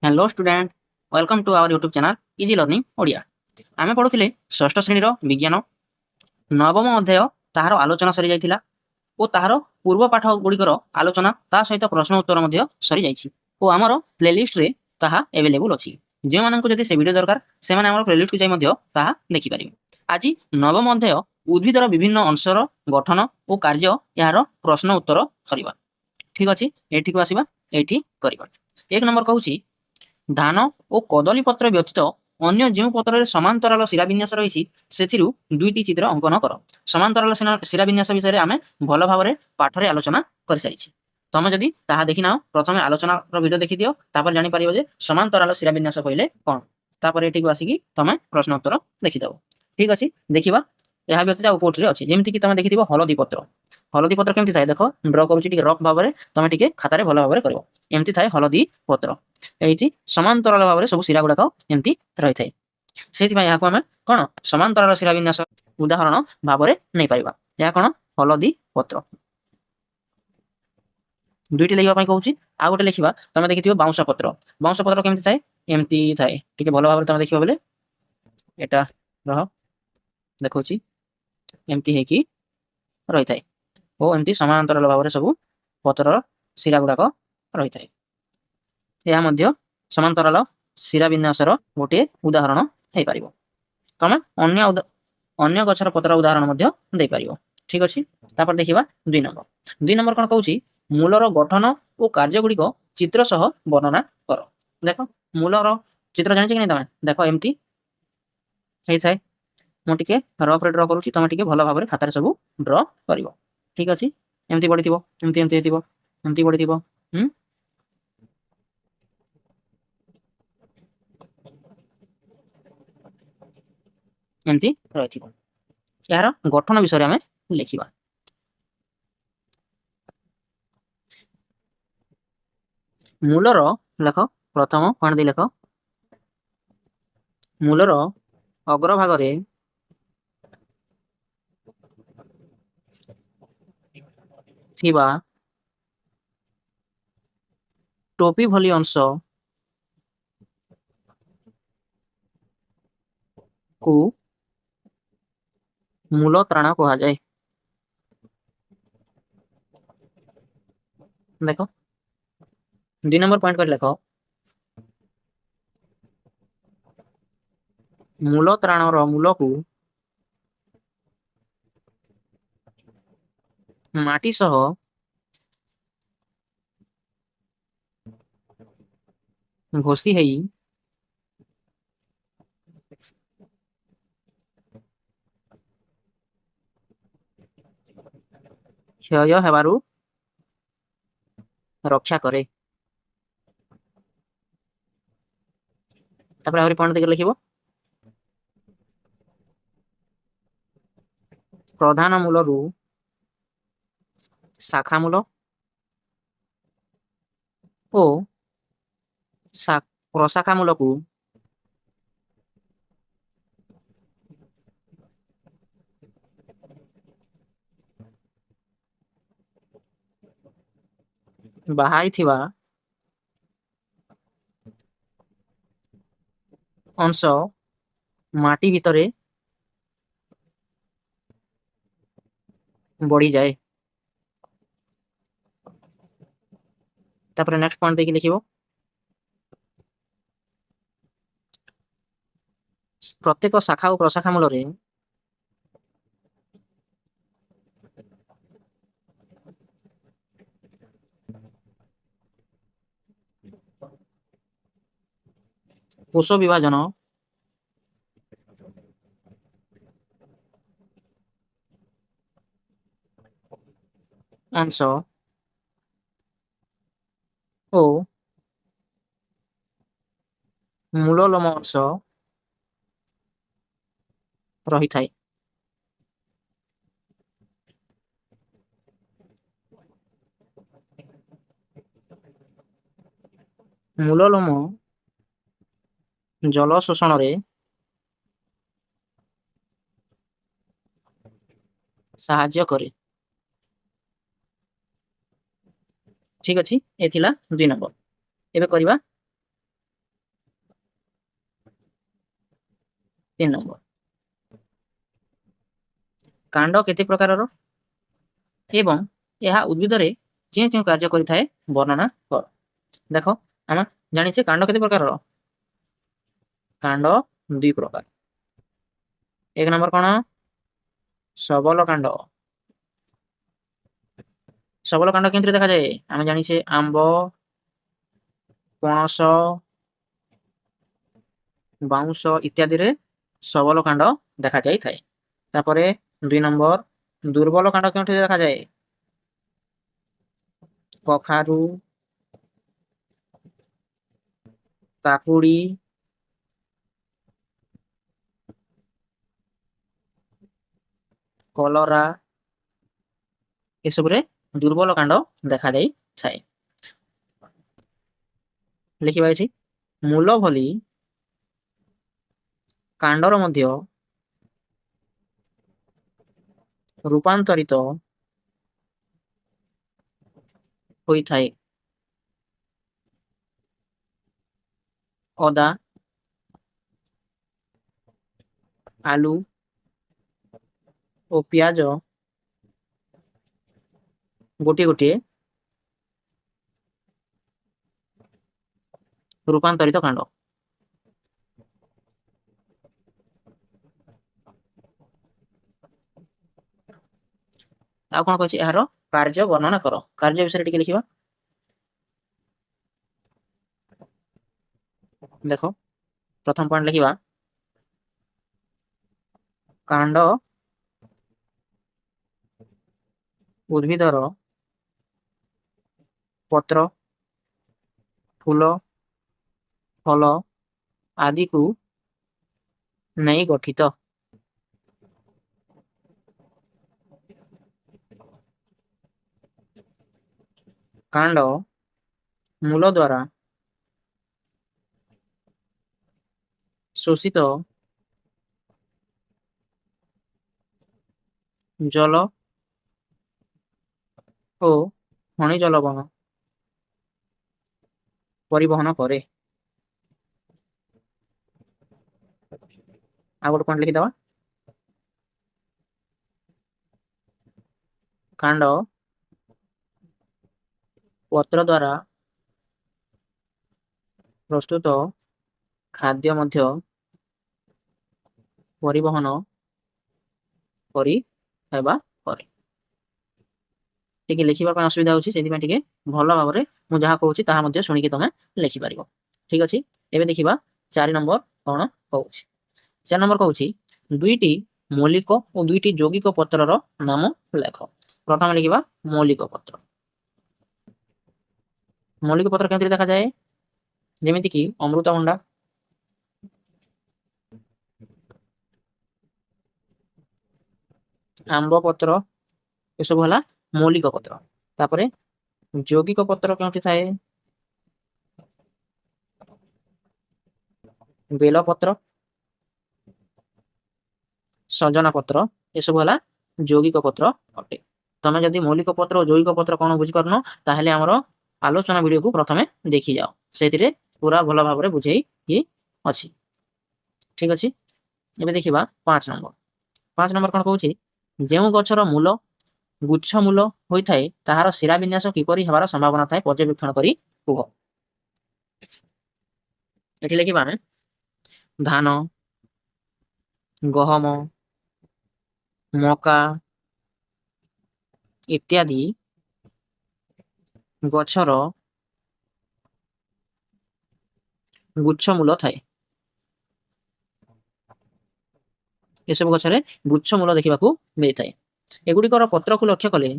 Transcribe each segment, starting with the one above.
Hello student welcome to our YouTube channel easy learning Odia आमे पढ़ुथिले षष्ठ श्रेणी विज्ञान नवम अध्याय ताहार आलोचना सरी जाइथिला ओ ताहार पूर्व पाठ गुड़िकर आलोचना ता सहित प्रश्न उत्तर मध्य सरी जाइछि ओ आमर प्लेलिस्ट रे ताहा अवेलेबल अछि जे माननको जदि से वीडियो दरकार से माने आमर प्लेलिस्ट को जाय मध्य ताहा देखि परिबे आज नवम अध्याय उद्भिदर विभिन्न अंशर गठन ओ कार्य यार प्रश्न उत्तर करिबा ठीक अछि एठी को आसीबा एठी करिबा एक नंबर कहूछि धान और कदली पत्र व्यतीत अन्य जो पत्र समांतराल शिराविन्यास रही दुईटी चित्र अंकन कर समांतराल शिराविन्यास विषय में आम भल भाव पाठरे आलोचना कर सारी तुम जदि ताहा देखि ना प्रथम आलोचना वीडियो देखि दियो तापर जानि परिबो जे समांतराल शिराविन्यास कहले कोन तापर एठी को आसीकी तमे प्रश्न उत्तर देखिदबो ठीक अछि देखिबा यह व्यतीत उपोठ रे अछि जेमति कि तमे देखिदिबो हलदी पत्र केमति थाए देखो ड्र करूची टिके रफ भाव तमे टिके खातारे भल भाव करबो एमति थाए हलदी पत्र एठी समांतराल भाव सब शिरा गुड़ाक एमती रही थाए से आम कौन समांतराल शिराविन्यास उदाहरण भाव नहीं पारिबा या कौन हलदी पत्र दुईटी लिखा कहूँ आ गए लिखा तुम देखिए बाउंश पत्र केमती थाए एमती थाए टिके भल भाव तुम देखिए बोले एटा रह देखो एमती है रही थाए ओ एमती समांतराल भाव सब पत्र शिरा गुड़ाक रही थाए यह मध्य समांतराल शिराविन्यासर गोटे उदाहरण हो पार तुम अन्य गछर पत्र उदाहरण मध्य दे पार ठीक अच्छे तापर देखा दुई नंबर कौन कहूँ मूलर गठन और कार्य गुड़िक चित्र सह वर्णना कर देख मूलर चित्र जानी कि नहीं तुम देख एमती होता है मुझे रफ रे ड्र करुँच तुम टे भल भाव खातार सब ड्र कर ठीक अच्छे एमती बढ़ी एमती एमती एमती बढ़ी एमती रही यार गठन विषय आम लिखा मूलर लेख प्रथम पॉइंट दे लेख मूलर अग्रभाग टोपी भली अंश को मूल त्राण कह जाए देख दुई नंबर पॉइंट कर लेख मूल त्राणर मूल को माटी सह घोषी है क्षय हेबारु रक्षा करे तापर आहुरी पॉइंट देखि लिखिबो प्रधान मूल रु शाखा मूल ओ प्रशाखा मूल को बाहाई थिबा अंश माटी भितरे बढ़ी जाए तापर नेक्स्ट पॉइंट देखि लिखिबो प्रत्येक शाखा और प्रशाखा मूल रे कोश विभाजन अंश ओ मूल लोम अंश रही थाए मूल लोम जल शोषण रे साहाय्य करे ठीक अच्छे ये दुई नंबर एबे करिबा 3 नंबर कांड केते प्रकारर एवं यह उद्भिद रे केउ केउ कार्य करिथाए वर्णना कर। देखो आम जानिछे कांड केते प्रकारर कांड 2 प्रकार। एक नंबर कोन सबल कांड। सबल कांड केंतिरे देखा जाए आम जानिछे आंब पणस बाउंस इत्यादि रे सबल कांड देखा जाई थाए। तापरे 2 नंबर दुर्बल कांड केउठी देखा जाए कखारु काकुड़ी कलरा एसबुरे दुर्बल कांड देखा जाई थाए। लिखिबा एठी मूल भली कांडर मध्य रूपांतरित होई थाए। अदा आलू और प्याज गोटे गोटे रूपांतरित कांड। आ कोन कहछि एहारो कार्य वर्णना करो। कार्य विषय टिके लिखिबा। देखो प्रथम पॉइंट लिखिबा कांड उद्भिदर पत्र फूल फल आदि को नहीं गठित। कांड मूल द्वारा शोषित जल और खनिज लवण परिवहन करे। आ गोटे पॉइंट लिखिदवा कांड पत्र द्वारा प्रस्तुत खाद्य मध्य परिवहन करी हेबा करे। टिके लिखिबा ପାଇଁ ଅସୁବିଧା होछि सेति ପାଇଁ टिके भलो भाबरे मु जहा कहूछि ताहा मध्ये सुनिके तमे लिखि परिबो। ठीक अछि एबे देखिबा 4 नंबर कोन कहूछि। 4 नंबर कहूछि दुईटी मौलिक और दुईटी यौगिक पत्रर नाम लेख। प्रथम लिखिबा मौलिक पत्र। मौलिक पत्र केंति देखा जाए जेमिति कि अमृतभंडा आंब पत्र ए सब हला मौलिक पत्र। तापरे यौगिक पत्र केउठी थाए बेल पत्र सजना पत्र ए सब हला यौगिक पत्र अटे। तमे जदि मौलिक पत्र और यौगिक पत्र कोन बुझि परनो ताहेले हमरो आलोचना वीडियो को प्रथमे देखि जाओ सेतिरे पूरा भलो भाबरे बुझेई कि अछि। ठीक अछि एबे देखिबा 5 नंबर। 5 नंबर कोन कहूछि जेउ गछर मूल गुच्छ मूल होई थाए ताहार शिरा विन्यास किपरि हेबार संभावना थाए पर्यवेक्षण करी कुह। एठी लिखिबा ଆମେ धान गहम मका इत्यादि गछर गुच्छ मूल थाए। ए सब गछरे गुच्छ मूल देखिबाकू मिलिथाए। एगुडीकर पत्र को लक्ष्य कले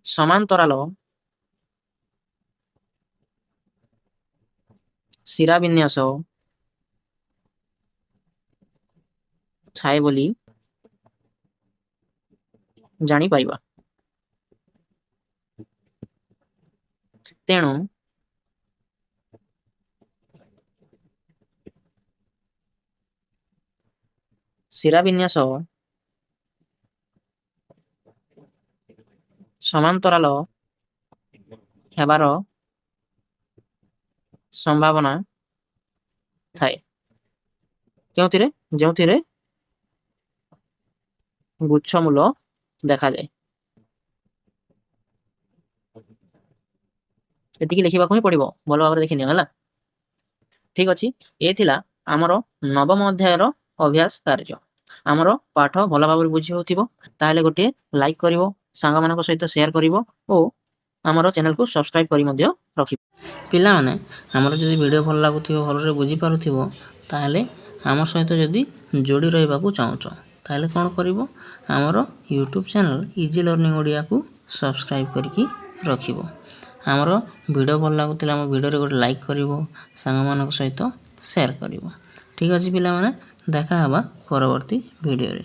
समांतराल शिरा विन्यास थाए बोली जानी पाइबा। तेणु शिरा विन्यास ସମାନ୍ତରାଳ ହେବାର ସମ୍ଭାବନା ଥାଏ। ଯେଉଁଥିରେ ଗୁଚ୍ଛମୂଳ ଦେଖାଯାଏ। ଏତିକି ଲେଖିବାକୁ ହିଁ ପଡ଼ିବ, ଭଲ ଭାବରେ ଦେଖିନିଅ ହେଲା। ଠିକ୍ ଅଛି, ଏ ଥିଲା ଆମର ନବମ ଅଧ୍ୟାୟର ଅଭ୍ୟାସ କାର୍ଯ୍ୟ। ଆମର ପାଠ ଭଲ ଭାବରେ ବୁଝି ହେଉଥିବ, ତାହେଲେ ଗୋଟିଏ ଲାଇକ୍ କରିବ, ସାଙ୍ଗମାନଙ୍କ ସହିତ ସେୟାର କରିବ ଓ ଆମର ଚ୍ୟାନେଲକୁ ସବସ୍କ୍ରାଇବ୍ କରି ମଧ୍ୟ ରଖିବ। ପିଲାମାନେ, ଆମର ଯଦି ଭିଡ଼ିଓ ଭଲ ଲାଗୁଥିବ, ଭଲରେ ବୁଝିପାରୁଥିବ, ତାହେଲେ ଆମ ସହିତ ଯଦି ଯୋଡ଼ି ରହିବାକୁ ଚାହୁଁଛ, ତାହେଲେ କ'ଣ କରିବ? ଆମର ୟୁଟ୍ୟୁବ୍ ଚ୍ୟାନେଲ୍ ଇଜି ଲର୍ଣ୍ଣିଂ ଓଡ଼ିଆକୁ ସବସ୍କ୍ରାଇବ୍ କରିକି ରଖିବ। ଆମର ଭିଡ଼ିଓ ଭଲ ଲାଗୁଥିଲେ ଆମ ଭିଡ଼ିଓରେ ଗୋଟେ ଲାଇକ୍ କରିବ, ସାଙ୍ଗମାନଙ୍କ ସହିତ ସେୟାର କରିବ। ଠିକ୍ ଅଛି ପିଲାମାନେ, ଦେଖା ହେବା ପରବର୍ତ୍ତୀ ଭିଡ଼ିଓରେ।